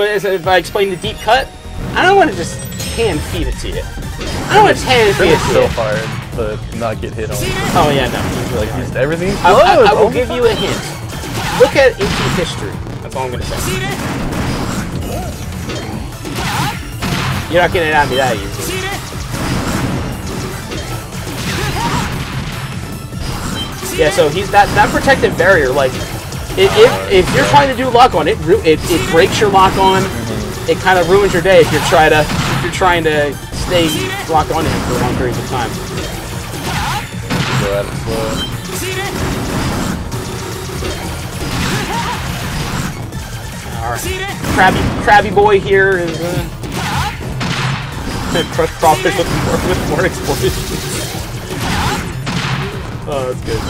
if I explain the deep cut, I don't want to just hand feed it to you. I don't want to hand feed it to so you. hard to not get hit on. Oh yeah, no. He's really hard. Everything's I will give you a hint. Look at Inti history. That's all I'm gonna say. You're not getting it out of me that easy. Yeah, so he's that protective barrier. Like, if you're trying to do lock on it, it breaks your lock on. It kind of ruins your day if you're trying to stay locked on him for long periods of time. Go at it slow. Alright. Crabby boy here is crush crawfish with more explosions. Oh, that's good.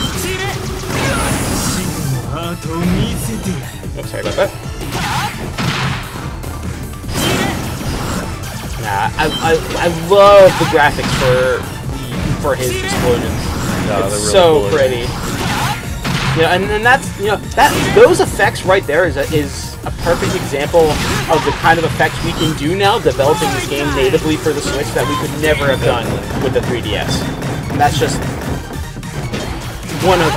Oh, sorry about that. Nah, I love the graphics for his explosions. No, it's so cool, pretty. Yeah, and that's those effects right there is a perfect example of the kind of effects we can do now, developing this game natively for the Switch that we could never have done with the 3DS. And that's just one of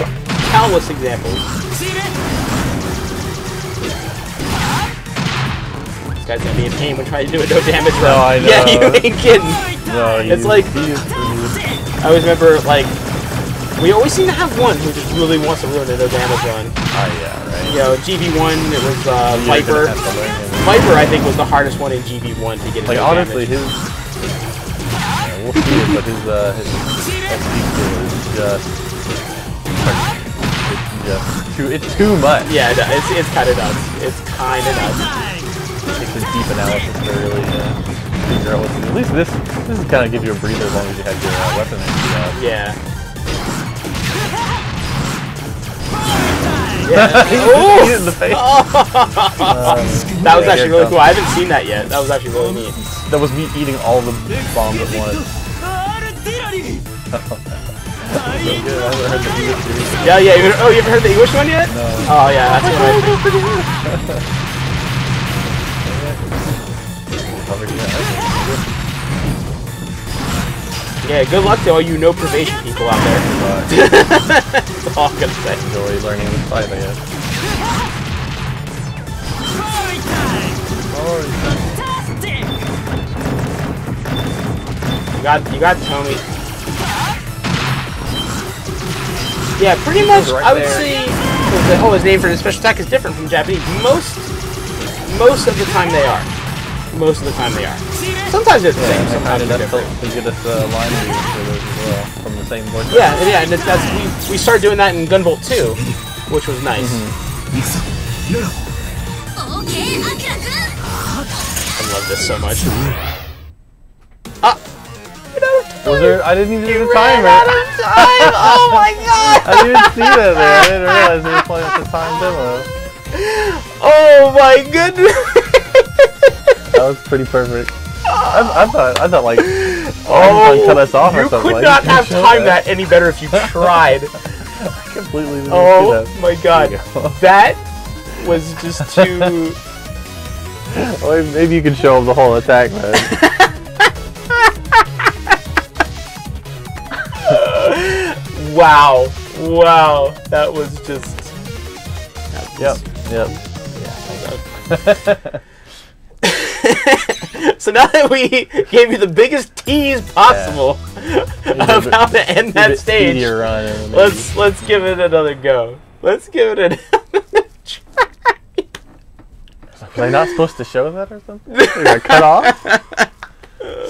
countless examples. This guy's gonna be in pain when trying to do a no damage run. No, I know. Yeah, you ain't kidding. No, it's like I always remember, like, we always seem to have one who just really wants to ruin a no damage run. Oh yeah, right. You know, GB1 it was Viper. Viper I think was the hardest one in GB1 to get. Like no honestly, damage. we'll see it, but his SD skill is it's too much. Yeah, it's kind of nuts. It's kind of nuts. It takes a deep analysis to really figure out what to do. At least this kind of gives you a breather as long as you have your weapon. Yeah. Yeah. Oh! In the face. That was actually really cool. I haven't seen that yet. That was actually really neat. That was me eating all the bombs at once. Yeah. Oh, you haven't heard the English one yet? No. Oh yeah, that's what Yeah, good luck to all you no probation people out there. That's all I'm gonna say. Enjoy learning this fight, I guess. You got Tommy. Yeah, pretty much. Right I would there. say. Oh, his name for his special attack is different from Japanese. Most of the time they are. Most of the time they are. Sometimes they're the same. Sometimes they're different. To get us line reading for those as well from the same voice. Yeah, and that's we started doing that in Gunvolt 2, which was nice. I love this so much. Was there? I didn't even see the timer. Out of time! Oh my god! I didn't even see that there. I didn't realize they were playing with the time demo. Oh my goodness! That was pretty perfect. I thought like, oh, cut us off or something. You could not have timed that any better if you tried. I completely didn't Oh see that. my god, that was just too. Well, maybe you could show them the whole attack, man. Wow, that was just. Yep. Yeah. So now that we gave you the biggest tease possible of how to end that stage, let's give it another go. Let's give it another try. Was I not supposed to show that or something? We got cut off?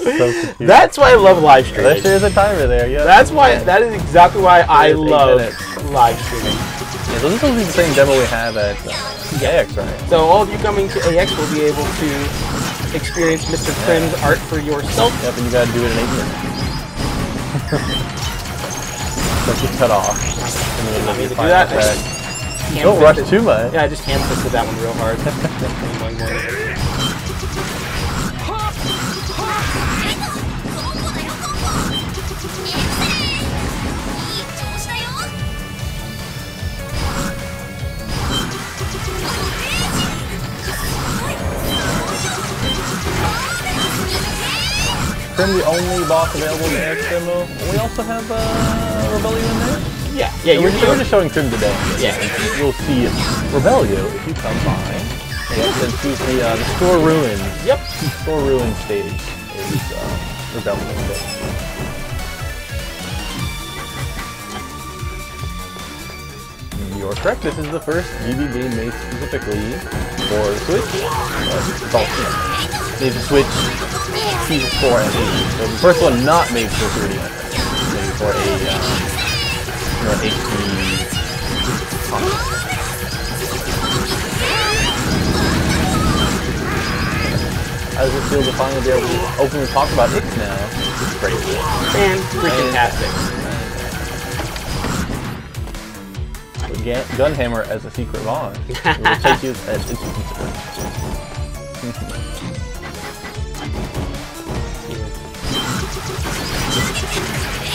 So that's why I love live streaming. There is a timer there, yeah. That is exactly why I love live streaming. Yeah, those are supposed to be the same demo we have at AX, right? So all of you coming to AX will be able to experience Mr. Krim's art for yourself. Yep, and you gotta do it in 8 minutes. Don't get cut off. I mean, to do that, don't rush too much. Yeah, I just ham-fisted that one real hard. Crim the only boss available in the Eric demo. We also have Rebellion in there. Yeah, yeah. We're just showing Crim today. Yeah. You'll see Rebellion if you come by. Yes, and see the Store Ruins. Yep. Store Ruins stage is Rebellion Day. You're correct. This is the first GB game made specifically for the Switch. It's all made for Switch, PS4, and 3D. So the first one not made for 3D, made for a an HD console. How does it feel to finally be able to openly talk about it now? It's great. Fantastic. Gunhammer as a secret boss. We'll take you as into consideration.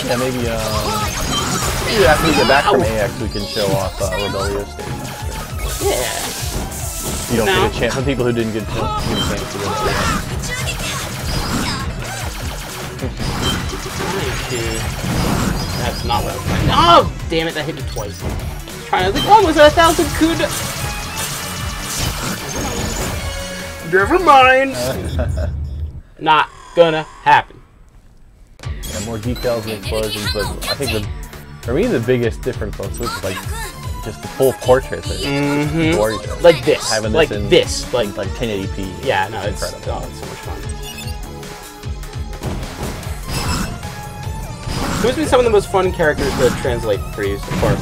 Yeah, maybe after we get back from AX, we can show off Rebellion stage. Yeah. You don't get a chance. Some people who didn't get a chance to go That's not what I was trying. Oh, damn it! That hit me twice. I was like, almost 1,000 kudos. Never mind. Not gonna happen. Yeah, more details and explosions, but I think for me the biggest difference on Switch is like just the full portrait. Gorgeous. Like this. Having like this this. Like 1080p. Yeah, no, it's incredible. Oh, it's so much fun. Who's been some of the most fun characters to translate for you so far?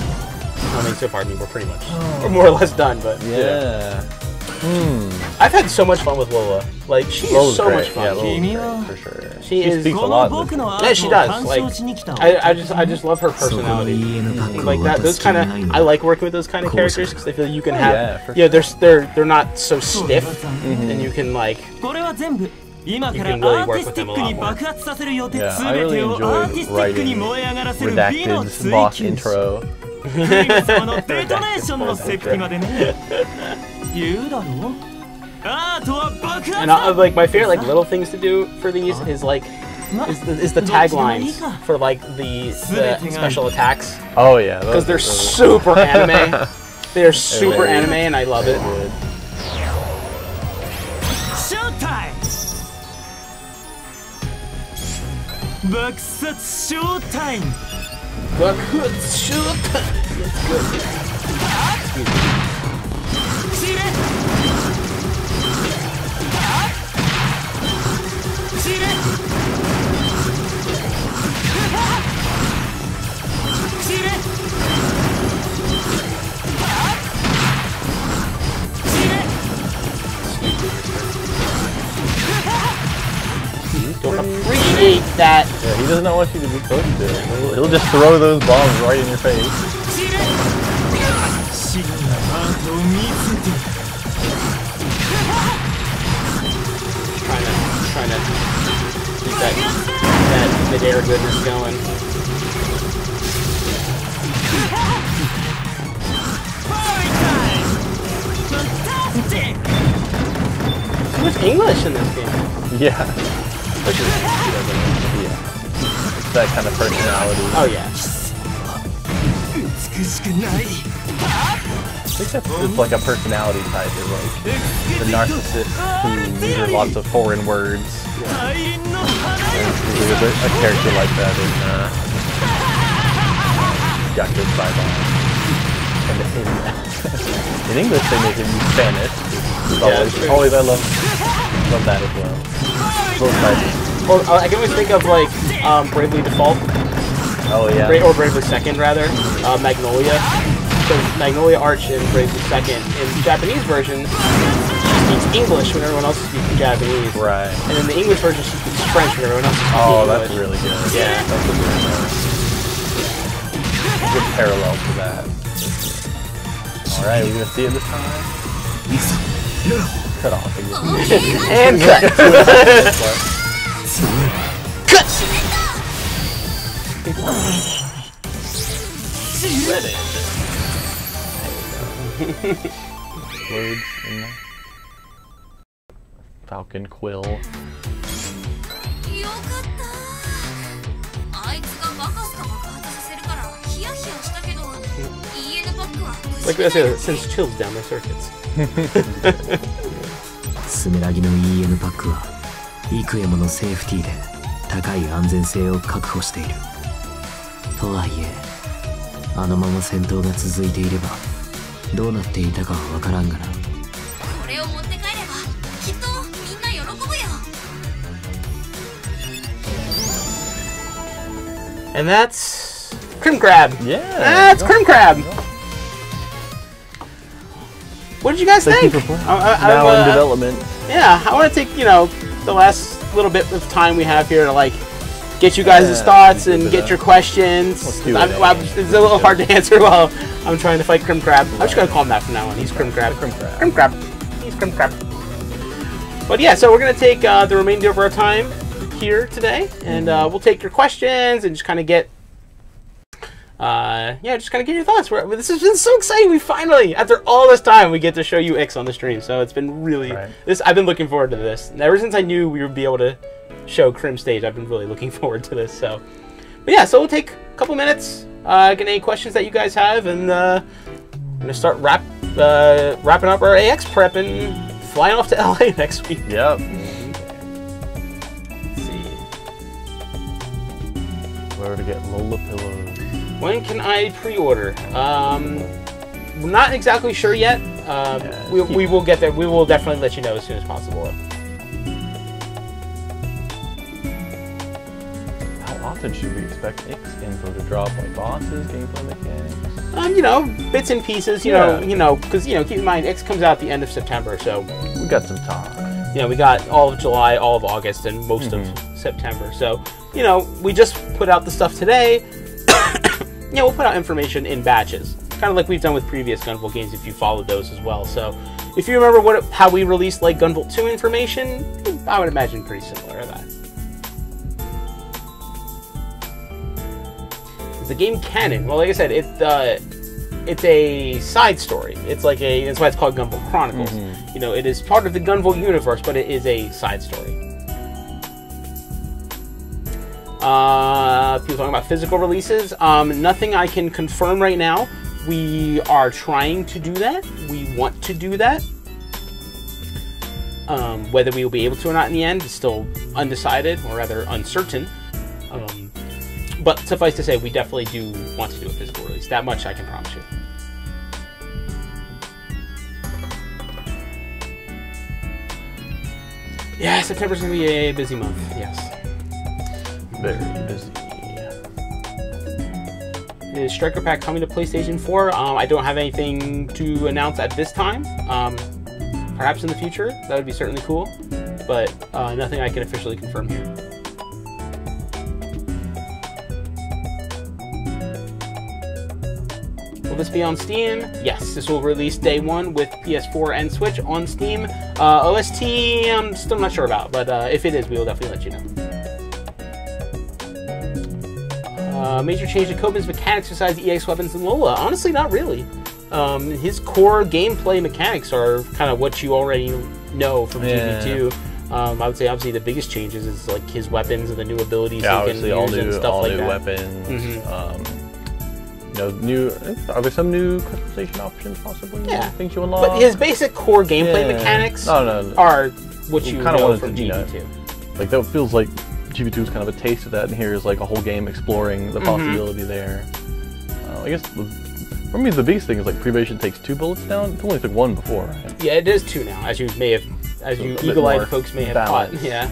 I mean, so far, we're pretty much, we're more or less done, but yeah. I've had so much fun with Lola. Like, she is so much fun. Yeah, Lola's great, for sure. She is speaks a lot. Yeah, she does. Like, I just love her personality. Like that, those kind of, I like working with those kind of characters because I feel you can have, they're not so stiff, and you can like. You can really work with them a lot more. Yeah, I really enjoyed writing Redacted's boss intro. And like my favorite like little things to do for these is like is the taglines for like the special attacks. Oh yeah, because they're super anime. They're super anime, and I love it. Showtime! Bakusatsu showtime! Bakusatsu showtime! That's good. Excuse me. Don't appreciate that. Yeah, he does not want you to be close to him. He'll just throw those bombs right in your face. Trying to keep that mid-air goodness going. So much English in this game. Yeah. It's that kind of personality. Oh yeah. I think that's just like a personality type, is like the narcissist who uses lots of foreign words. Yeah. There's a character like that in got good vibe on. And in English they make him use Spanish. Always I love that as well. Both sides. Well, I can always think of like Bravely Default. Oh yeah. Or Bravely Second rather. Magnolia. So Magnolia Arch in Bravely Second in the Japanese version she speaks English when everyone else is speaking Japanese. Right. And in the English version she speaks French when everyone else is speaking English. That's really good. Yeah. That's a good parallel to that. Alright, we're gonna see it this time. Cut off again. And cut! Cut! Loads in there. Falcon Quill. Like I said, it sends chills down my circuits. スメラギの EN パックは幾重ものセーフティーで高い安全性を確保している。とはいえ、あのまま戦闘が続いていればどうなっていたかはわからんがな。これを持って帰ればきっとみんな喜ぶよ。And that's Crim Crab. Yeah. That's Crim Crab. What did you guys think? Now in development. Yeah, I want to take, the last little bit of time we have here to, like, get you guys' thoughts and get your questions. It's a little hard to answer while I'm trying to fight Crim Crab. I'm just going to call him that from now on. He's Crim Crab. Crim Crab. He's Crim Crab. But yeah, so we're going to take the remainder of our time here today, and we'll take your questions and just kind of get just kind of get your thoughts. This has been so exciting. We finally, after all this time, we get to show you Ix on the stream. So it's been really I've been looking forward to this. And ever since I knew we would be able to show Crim Stage, I've been really looking forward to this. So, but yeah, so we'll take a couple minutes, get any questions that you guys have, and I'm gonna start wrapping up our AX prep and flying off to LA next week. Yep. Let's see. Where to get Lola pillows? When can I pre-order? Not exactly sure yet. We will get there. We will definitely let you know as soon as possible. How often should we expect Ix info to drop? Like bosses, gameplay mechanics? Bits and pieces. You know, because keep in mind, Ix comes out at the end of September, so we got some time. We got all of July, all of August, and most of September. So we just put out the stuff today. We'll put out information in batches, kind of like we've done with previous Gunvolt games if you followed those as well. So if you remember how we released like Gunvolt 2 information, I would imagine pretty similar to that. Is the game canon? Well, like I said, it's a side story. It's like that's why it's called Gunvolt Chronicles. It is part of the Gunvolt universe, but it is a side story. People talking about physical releases. Nothing I can confirm right now. We are trying to do that. We want to do that. Whether we will be able to or not in the end is still undecided, or rather uncertain. But suffice to say, we definitely do want to do a physical release. That much I can promise you. Yeah, September's going to be a busy month. Yes. Very busy. Is Striker Pack coming to PlayStation 4? I don't have anything to announce at this time. Perhaps in the future, that would be certainly cool. But nothing I can officially confirm here. Will this be on Steam? Yes, this will release day one with PS4 and Switch on Steam. OST, I'm still not sure about, but if it is, we will definitely let you know. Major change to Koben's mechanics besides the EX weapons and Lola? Honestly, not really. His core gameplay mechanics are kind of what you already know from GB2. I would say obviously the biggest changes is like his weapons and the new abilities he can use and stuff like that. All new weapons. Are there some new customization options possibly? Yeah. Things you unlock? But his basic core gameplay mechanics are what you know from GB2. Like that feels like GB2 is kind of a taste of that, and here's like a whole game exploring the possibility there. I guess for me the biggest thing is like pre-evasion takes 2 bullets down. It only took 1 before, right? Yeah, it is 2 now, as you eagle-eyed folks may have thought. Yeah.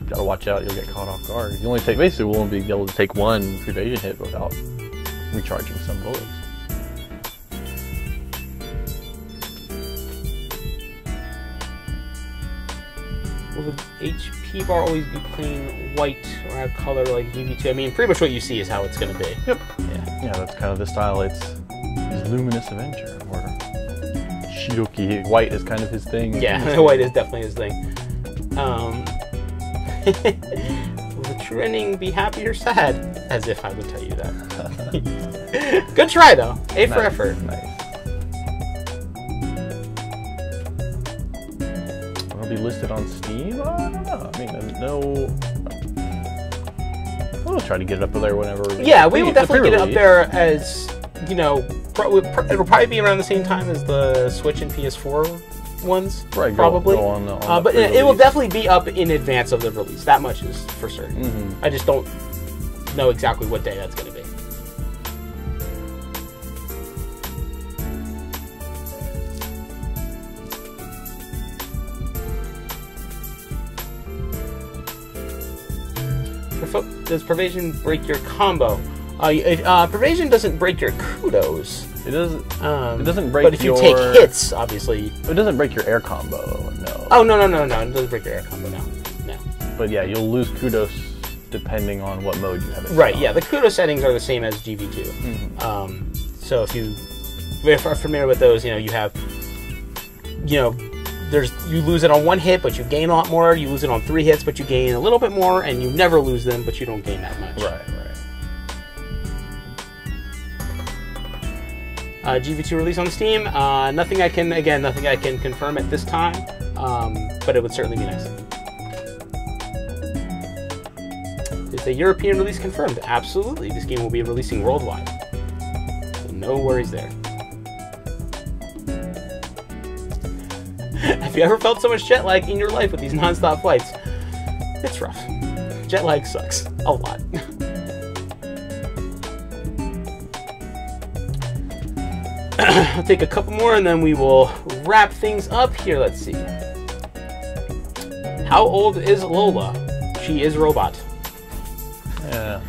Gotta watch out, you'll get caught off guard. You basically won't be able to take 1 pre-evasion hit without recharging some bullets. Will the HP bar always be plain white or have color like GB2? I mean, pretty much what you see is how it's going to be. Yep. Yeah, that's kind of the style. It's Luminous Avenger, or Shiroki. White is kind of his thing. Yeah, white is definitely his thing. Will the true ending be happy or sad? As if I would tell you that. Good try, though. A for effort. Nice. Be listed on Steam? I don't know. I mean, we'll try to get it up there whenever. Yeah, we will definitely get it up there as it'll probably be around the same time as the Switch and PS4 ones, Right, probably. go on But it will definitely be up in advance of the release. That much is for certain. Mm-hmm. I just don't know exactly what day that's going to be. Does Pervasion break your combo? Pervasion doesn't break your kudos. It doesn't break. But if you take hits, obviously, it doesn't break your air combo. No. Oh no! It doesn't break your air combo. No. But yeah, you'll lose kudos depending on what mode you have it. Right. Yeah. The kudos settings are the same as GV2. Mm-hmm. So if you are familiar with those, you have, you lose it on 1 hit, but you gain a lot more. You lose it on 3 hits, but you gain a little bit more, and you never lose them, but you don't gain that much. Right. GV2 release on Steam. Nothing I can confirm at this time, but it would certainly be nice. Is the European release confirmed? Absolutely. This game will be releasing worldwide. So no worries there. Have you ever felt so much jet lag in your life with these non-stop flights? It's rough. Jet lag sucks. A lot. I'll take a couple more and then we will wrap things up here. Let's see. How old is Lola? She is robot. Yeah.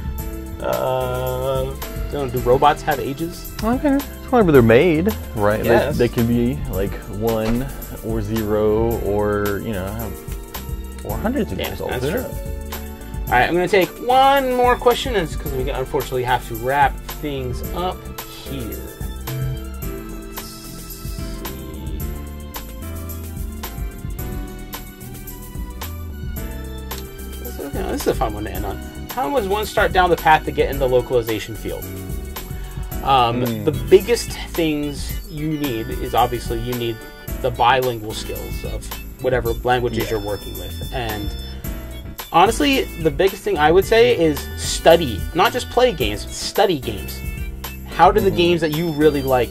Do robots have ages? Okay. Whenever they're made, right? Yes. They can be like 1 or 0 or or hundreds of years old. That's true. All right, I'm going to take one more question, because we unfortunately have to wrap things up here. This is a fun one to end on. How does one start down the path to get in the localization field? The biggest things you need is obviously you need the bilingual skills of whatever languages you're working with. And honestly, the biggest thing I would say is study. Not just play games, study games. How do the games that you really like,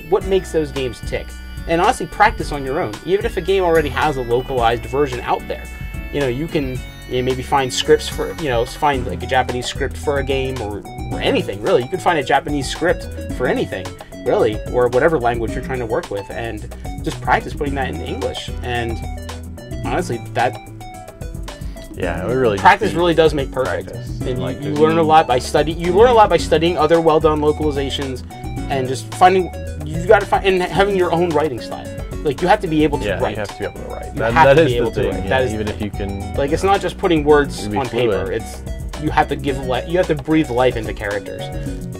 what makes those games tick? And honestly, practice on your own. Even if a game already has a localized version out there, you can maybe find scripts for, find like a Japanese script for a game or anything, really. You can find a Japanese script for anything, really, or whatever language you're trying to work with, and just practice putting that in English. And honestly, it really practice really does make perfect. And you learn a lot by studying. You learn a lot by studying other well-done localizations, and just and having your own writing style. Like, you have to be able to write. You have to be able to write. That is the thing. Yeah, even if you can, like, it's not just putting words on paper. It's you have to breathe life into characters.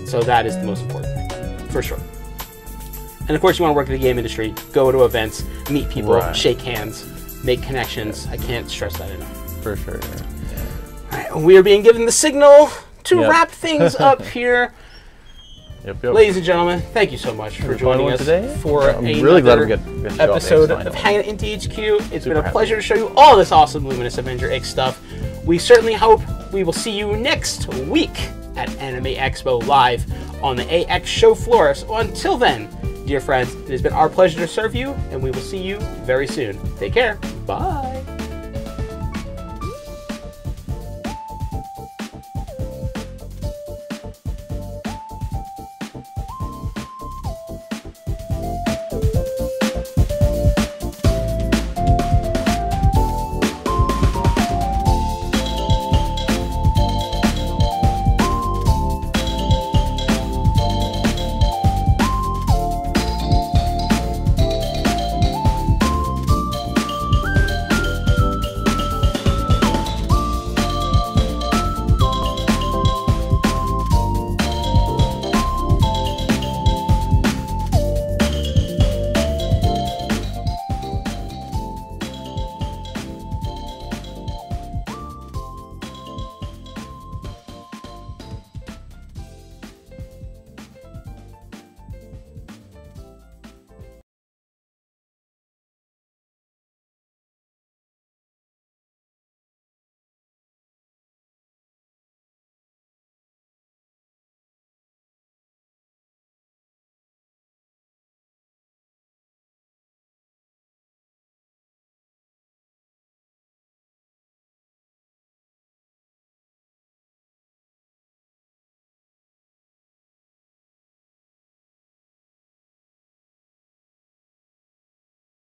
So that is the most important thing, for sure. And of course, you want to work in the game industry. Go to events, meet people, shake hands, make connections. I can't stress that enough. For sure. Yeah. All right, we are being given the signal to wrap things up here. Yep. Ladies and gentlemen, thank you so much for joining us for really glad we got episode of Hangin Inti HQ. It's been a pleasure to show you all this awesome Luminous Avenger X stuff. We certainly hope we will see you next week at Anime Expo live on the AX show floor. So until then, dear friends, it has been our pleasure to serve you, and we will see you very soon. Take care. Bye.